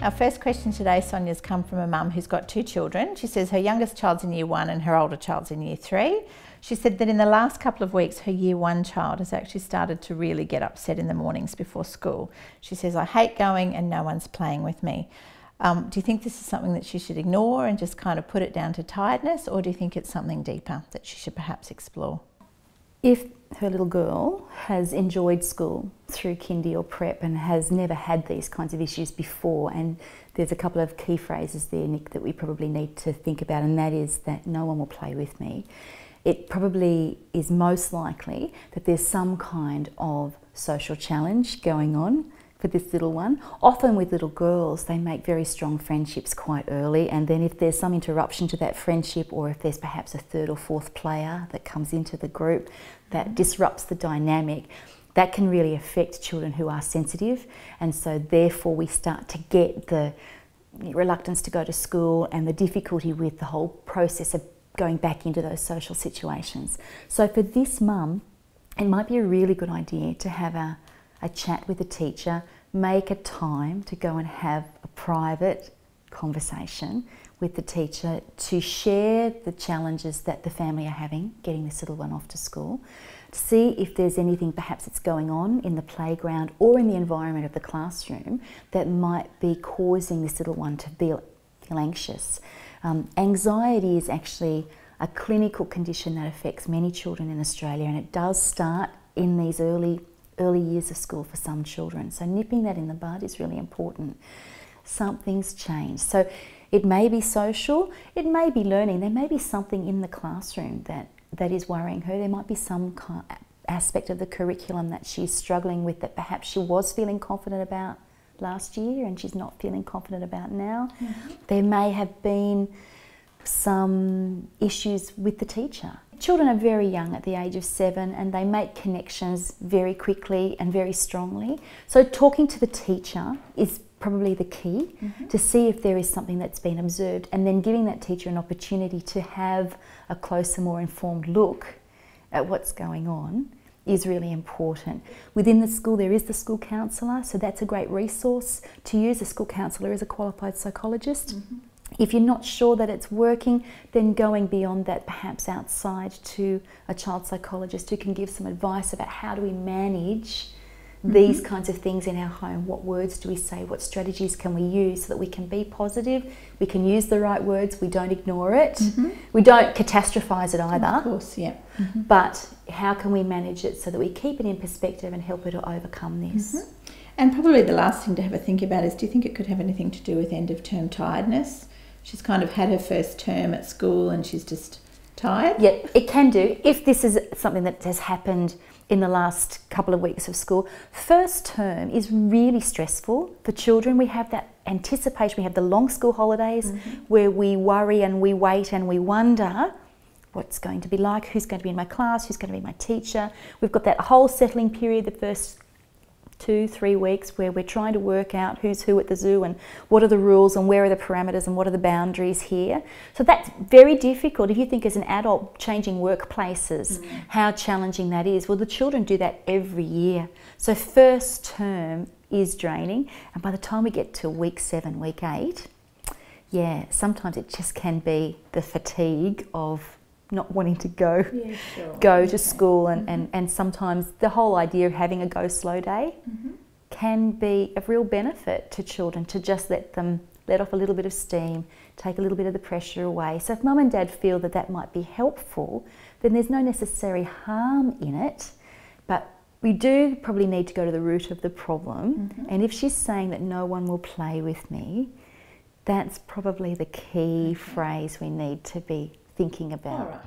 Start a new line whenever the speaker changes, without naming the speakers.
Our first question today, Sonia's come from a mum who's got 2 children. She says her youngest child's in year 1 and her older child's in year 3. She said that in the last couple of weeks, her year 1 child has actually started to really get upset in the mornings before school. She says, I hate going and no one's playing with me. Do you think this is something that she should ignore and just kind of put it down to tiredness, or do you think it's something deeper that she should perhaps explore?
If her little girl has enjoyed school through kindy or prep and has never had these kinds of issues before, and there's a couple of key phrases there, Nick, that we probably need to think about, and that is that no one will play with me. It probably is most likely that there's some kind of social challenge going on for this little one. Often with little girls, they make very strong friendships quite early, and then if there's some interruption to that friendship, or if there's perhaps a 3rd or 4th player that comes into the group that disrupts the dynamic, that can really affect children who are sensitive, and so therefore we start to get the reluctance to go to school and the difficulty with the whole process of going back into those social situations. So for this mum, it might be a really good idea to have a chat with a teacher, make a time to go and have a private conversation with the teacher to share the challenges that the family are having getting this little one off to school, to see if there's anything perhaps that's going on in the playground or in the environment of the classroom that might be causing this little one to feel anxious. Anxiety is actually a clinical condition that affects many children in Australia, and it does start in these early years of school for some children. So nipping that in the bud is really important. Something's changed. So it may be social, it may be learning, there may be something in the classroom that is worrying her. There might be some aspect of the curriculum that she's struggling with that perhaps she was feeling confident about last year and she's not feeling confident about now. Mm-hmm. There may have been some issues with the teacher. Children are very young at the age of 7 and they make connections very quickly and very strongly. So talking to the teacher is probably the key, to see if there is something that's been observed, and then giving that teacher an opportunity to have a closer, more informed look at what's going on is really important. Within the school there is the school counsellor, so that's a great resource to use. A school counsellor is a qualified psychologist. If you're not sure that it's working, then going beyond that, perhaps outside to a child psychologist who can give some advice about how do we manage these kinds of things in our home. What words do we say? What strategies can we use so that we can be positive? We can use the right words, we don't ignore it. We don't catastrophize it either.
Of course, yeah.
But how can we manage it so that we keep it in perspective and help her to overcome this?
And probably the last thing to have a think about is, do you think it could have anything to do with end of term tiredness? She's kind of had her first term at school and she's just tired?
Yeah, it can do. If this is something that has happened in the last couple of weeks of school, first term is really stressful for children. We have that anticipation, we have the long school holidays where we worry and we wait and we wonder what's going to be like, who's going to be in my class, who's going to be my teacher. We've got that whole settling period, the first 2-3 weeks, where we're trying to work out who's who at the zoo and what are the rules and where are the parameters and what are the boundaries here. So that's very difficult. If you think as an adult changing workplaces, how challenging that is. Well, the children do that every year. So first term is draining, and by the time we get to week 7, week 8, yeah, sometimes it just can be the fatigue of not wanting to go to school, and sometimes the whole idea of having a go slow day can be of real benefit to children, to just let them let off a little bit of steam, take a little bit of the pressure away. So if mum and dad feel that that might be helpful, then there's no necessary harm in it, but we do probably need to go to the root of the problem. And if she's saying that no one will play with me, that's probably the key phrase we need to be thinking about.
All right.